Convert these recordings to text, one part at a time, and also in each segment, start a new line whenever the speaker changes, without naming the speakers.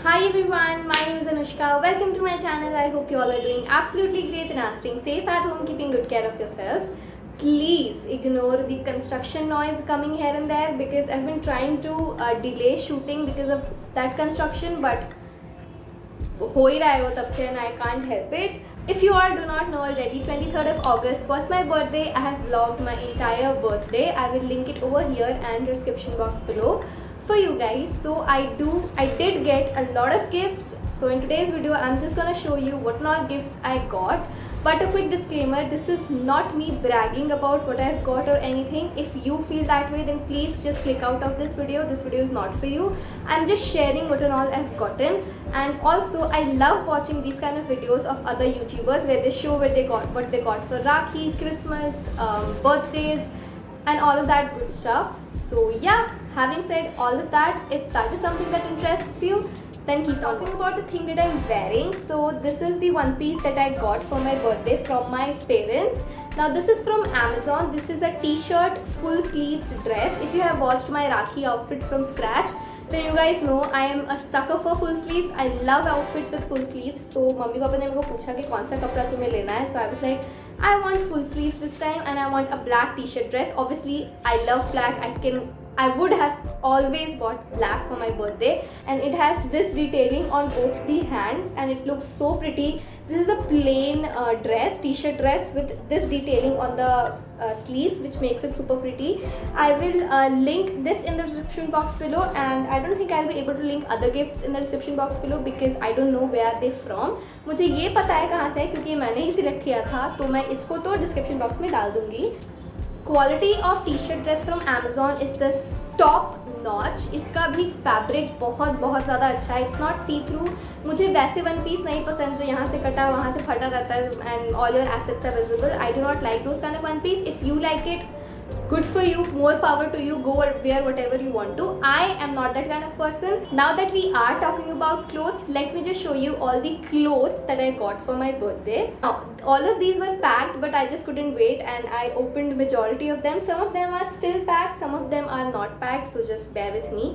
Hi everyone, my name is Anushka. Welcome to my channel. I hope you all are doing absolutely great and are staying safe at home, keeping good care of yourselves. Please ignore the construction noise coming here and there because I've been trying to delay shooting because of that construction, but हो ही रहा है वो तब से and I can't help it. If you all do not know already, 23rd of August was my birthday. I have vlogged my entire birthday. I will link it over here and description box below for you guys. So I did get a lot of gifts. So in today's video I'm just gonna show you what all gifts I got. But a quick disclaimer, this is not me bragging about what I've got or anything. If you feel that way, then please just click out of this video. This video is not for you. I'm just sharing what and all I've gotten. And also I love watching these kind of videos of other YouTubers where they show what they got for Rakhi, Christmas, birthdays and all of that good stuff. So yeah, having said all of that, if that is something that interests you, then keep talking about the thing that I'm wearing. So this is the one piece that I got for my birthday from my parents. Now this is from Amazon. This is a t-shirt full sleeves dress. If you have watched my Rakhi outfit from scratch, then you guys know I am a sucker for full sleeves. I love outfits with full sleeves. So mummy papa ने मेरे को पूछा कि कौन सा कपड़ा तुम्हें लेना है. So I was like, I want full sleeves this time and I want a black t-shirt dress. Obviously I love black. I would have always bought black for my birthday, and it has this detailing on both the hands and it looks so pretty. This is a plain t-shirt dress with this detailing on the sleeves, which makes it super pretty. I will link this in the description box below, and I don't think I'll be able to link other gifts in the description box below because I don't know where they're from. मुझे ये पता है कहाँ से है क्योंकि मैंने ही select किया था, तो मैं इसको तो डिस्क्रिप्शन बॉक्स में डाल दूँगी. Quality of T shirt dress from Amazon is the top notch. इसका भी फैब्रिक बहुत ज़्यादा अच्छा है. It's not see through. मुझे वैसे वन पीस नहीं पसंद जो यहाँ से कटा वहाँ से फटा रहता है and all your assets are visible. I do not like those kind of one piece. If you like it, good for you, more power to you, go wear whatever you want to. I am not that kind of person. Now that we are talking about clothes, let me just show you all the clothes that I got for my birthday. Now all of these were packed, but I just couldn't wait and I opened majority of them. Some of them are still packed, some of them are not packed, so just bear with me.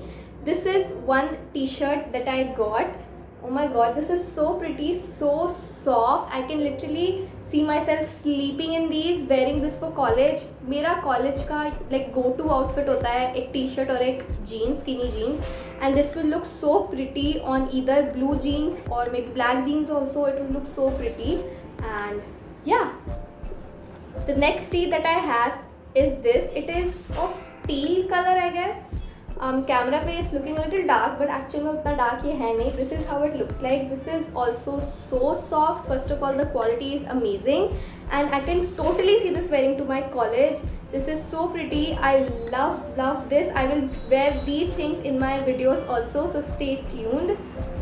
This is one t-shirt that I got. Oh my god, this is so pretty, so soft. I can literally see myself sleeping in these, wearing this for college. मेरा college का like go to outfit होता है एक t-shirt और एक jeans, skinny jeans, and this will look so pretty on either blue jeans or maybe black jeans also. It will look so pretty. And yeah, the next tee that I have is this. It is of teal color, I guess. Camera पे it's looking a little dark, but actually में उतना dark ये है नहीं. This is how it looks like. This is also so soft. First of all, the quality is amazing, and I can totally see this wearing to my college. This is so pretty. I love this. I will wear these things in my videos also, so stay tuned.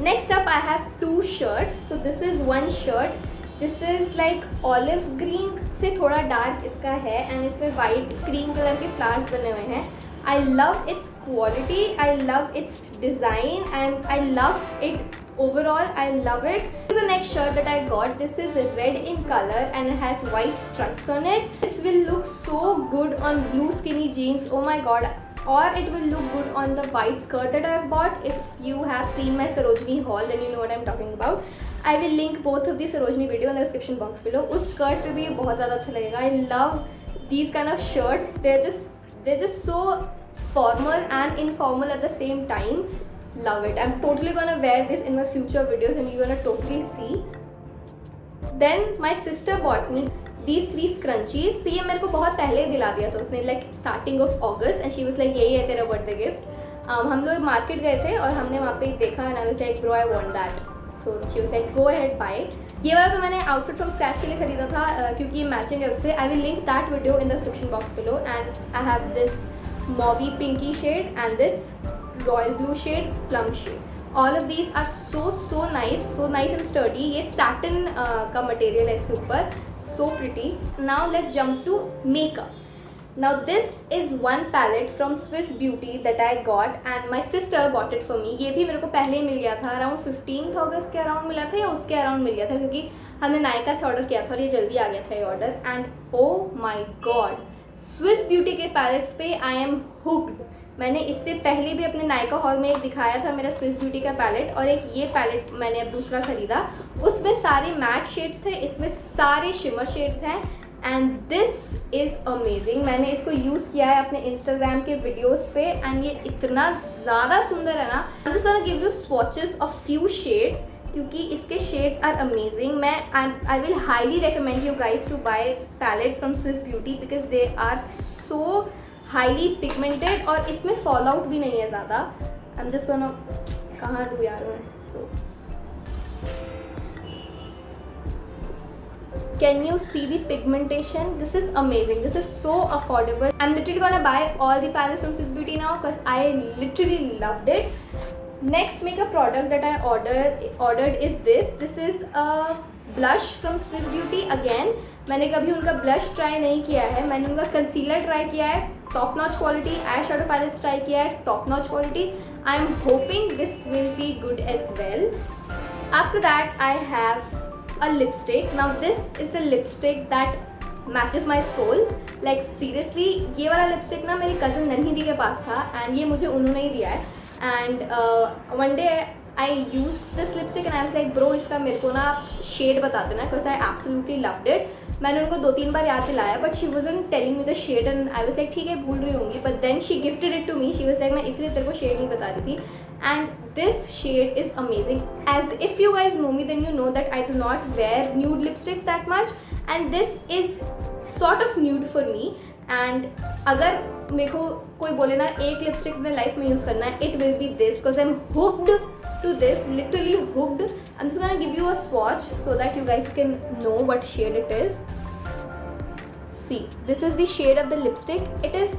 Next up, I have two shirts. So this is one shirt. This is like olive green से थोड़ा dark इसका है, and इसमें white cream color के flowers बने हुए हैं. I love its quality, I love its design, and I love it overall. I love it. This is the next shirt that I got. This is red in color and it has white stripes on it. This will look so good on blue skinny jeans. Oh my god. Or it will look good on the white skirt that I have bought. If you have seen my Sarojini haul, then you know what I'm talking about. I will link both of the Sarojini video in the description box below. उस skirt पे भी बहुत ज़्यादा अच्छा लगेगा. I love these kind of shirts. They're just so formal and informal at the same time. Love it. I'm totally gonna wear this in my future videos and you're gonna totally see. Then my sister bought me these three scrunchies. So ये मेरे को बहुत पहले दिला दिया था उसने, like starting of August, and she was like यही है तेरा birthday gift. हम लोग मार्केट गए थे और हमने वहाँ पे देखा and I was like bro I want that. So she was like go ahead buy. ये वाला तो मैंने outfit from scratch के लिए खरीदा था क्योंकि ये matching है उससे. I will link that video in the description box below. And I have this mauvey pinky shade and this royal blue shade, plum shade. All of these are so nice and sturdy. ये satin का material है इसके ऊपर. So pretty. Now let's jump to makeup. Now this is one palette from Swiss Beauty that I got and my sister bought it for me. ये भी मेरे को पहले ही मिल गया था, around 15th August के अराउंड मिला था या उसके अराउंड मिल गया था क्योंकि हमने नायका से ऑर्डर किया था और ये जल्दी आ गया था ये order. And oh my god, Swiss Beauty के पैलेट्स पे I am hooked. मैंने इससे पहले भी अपने नायका हॉल में एक दिखाया था मेरा स्विस ब्यूटी का पैलेट, और एक ये पैलेट मैंने अब दूसरा ख़रीदा, उसमें सारे मैट शेड्स थे, इसमें सारे शिमर शेड्स हैं एंड दिस इज़ अमेजिंग। मैंने इसको यूज़ किया है अपने इंस्टाग्राम के वीडियोस पे एंड ये इतना ज़्यादा सुंदर है ना। I am just gonna give you swatches of few shades, क्योंकि इसके shades are amazing. I will highly recommend you guys to buy palettes from Swiss Beauty because they are so highly pigmented और इसमें fall out भी नहीं है ज़्यादा। आई am just gonna, कहाँ दूँ यार मैं, सो can you see the pigmentation? This is amazing. This is so affordable. I'm literally gonna buy all the palettes from Swiss Beauty now because I literally loved it. Next makeup product that I ordered is this. This is a blush from Swiss Beauty. Again, मैंने कभी उनका blush try नहीं किया है, मैंने उनका concealer try किया है, top notch quality, eyeshadow palettes try किया है, top notch quality. I'm hoping this will be good as well. After that, I have a lipstick. Now this is the lipstick that matches my soul. Like seriously, ये वाला lipstick ना मेरी cousin नन्ही दी के पास था and ये मुझे उन्होंने ही दिया है and one day I used this lipstick and I was like bro इसका मेरे को ना shade बता देना because I absolutely loved it. मैंने उनको 2-3 बार याद दिलाया but she wasn't telling me the shade and I was like ठीक है भूल रही होंगी, but then she gifted it to me. She was like मैं इसलिए तेरे को shade नहीं बता रही थी and this shade is amazing. As if you guys know me then you know that I do not wear nude lipsticks that much and this is sort of nude for me. And अगर मेरे को कोई बोले ना एक lipstick अपने life में use करना है, it will be this because I'm hooked to this, literally hooked. I'm just gonna give you a swatch so that you guys can know what shade it is. See, this is the shade of the lipstick. It is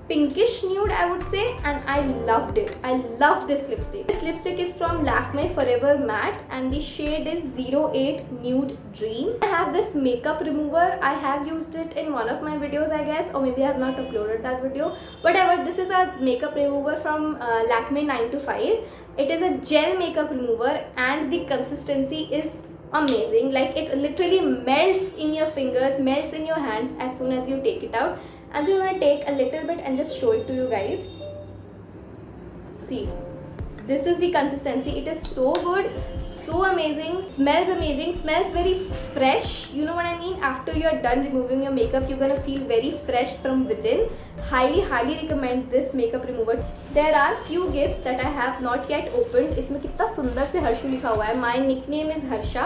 pinkish nude I would say and I loved it. I love this lipstick. This lipstick is from Lakme Forever Matte and the shade is 08 Nude Dream. I have this makeup remover. I have used it in one of my videos I guess, or maybe I have not uploaded that video. Whatever, this is a makeup remover from Lakme 9 to 5. It is a gel makeup remover and the consistency is amazing. Like it literally melts in your fingers, melts in your hands as soon as you take it out. I'm just gonna take a little bit and just show it to you guys. See, this is the consistency. It is so good, so amazing, smells amazing, smells very fresh. You know what I mean? After you're done removing your makeup, you're gonna feel very fresh from within. Highly recommend this makeup remover. There are few gifts that I have not yet opened. इसमें कितना सुंदर से हर्षु लिखा हुआ है. My nickname is Harsha.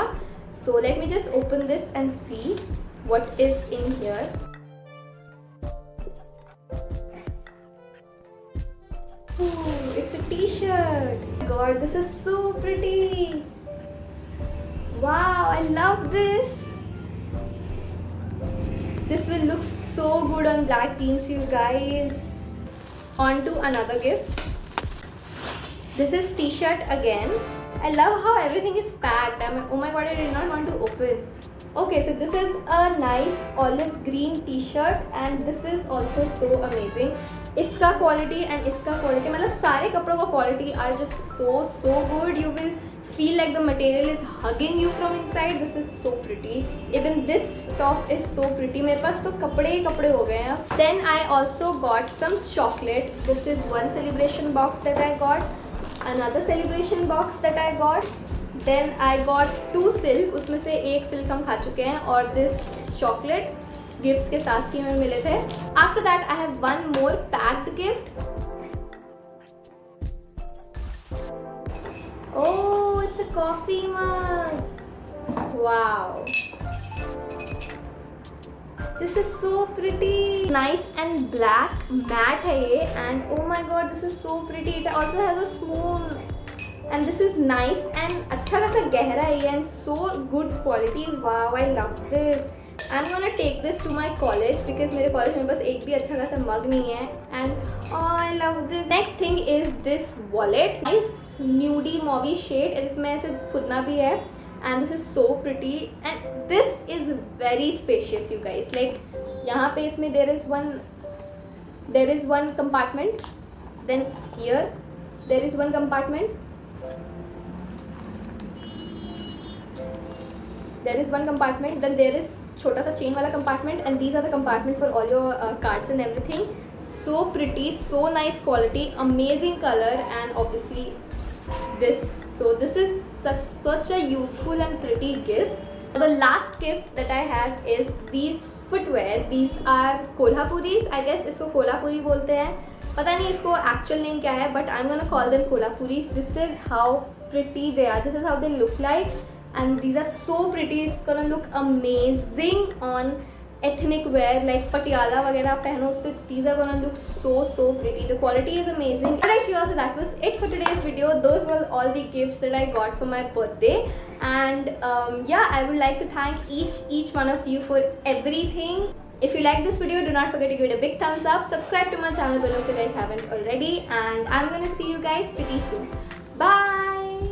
So let me just open this and see what is in here. Ooh, it's a t-shirt. God, this is so pretty. Wow, I love this. This will look so good on black jeans, you guys. On to another gift. This is t-shirt again. I love how everything is packed. Oh my god, I did not want to open. Okay, so this is a nice olive green t-shirt and this is also so amazing. इसका quality and इसका quality, मतलब सारे कपड़ों का quality are just so good. You will feel like the material is hugging you from inside. This is so pretty. Even this top is so pretty. मेरे पास तो कपड़े ही कपड़े हो गए हैं. Then I also got some chocolate. This is one celebration box that I got. Another celebration box that I got. Then I got 2 silk. उसमें से एक सिल्क हम खा चुके हैं और this chocolate गिफ्ट्स के साथ ही हमें मिले थे. After that I have one more packed gift. Oh, it's a coffee mug. Wow. This is so pretty. Nice and black matte है ये and oh my god, this is so pretty. It also has a spoon. And this is nice and अच्छा खासा गहरा है and so good quality. Wow, I love this. I'm gonna take this to my college because मेरे college में बस एक भी अच्छा खासा मग नहीं है and oh I love this. Next thing is this wallet. Nice nudie mauvey shade. इसमें ऐसे फुदना भी है and this is so pretty and this is very spacious you guys. Like यहाँ पे इसमें there is one compartment. Then here there is one compartment. There is one compartment. Then there is छोटा सा chain वाला compartment and these are the compartment for all your cards and everything. So pretty, so nice quality, amazing color, and obviously this. So this is such a useful and pretty gift. The last gift that I have is these footwear. These are Kolhapuris. I guess इसको कोल्हापुरी बोलते हैं. पता नहीं इसको actual name क्या है, but I'm gonna call them Kolhapuris. This is how pretty they are. This is how they look like, and these are so pretty. It's gonna look amazing on ethnic wear like patiala वगैरह आप पहनो उस पर. These are gonna look so pretty. The quality is amazing. Alright, so that was it for today's video. Those were all the gifts that I got for my birthday, and yeah, I would like to thank each one of you for everything. If you like this video, do not forget to give it a big thumbs up. Subscribe to my channel below if you guys haven't already, and I'm gonna see you guys pretty soon. Bye.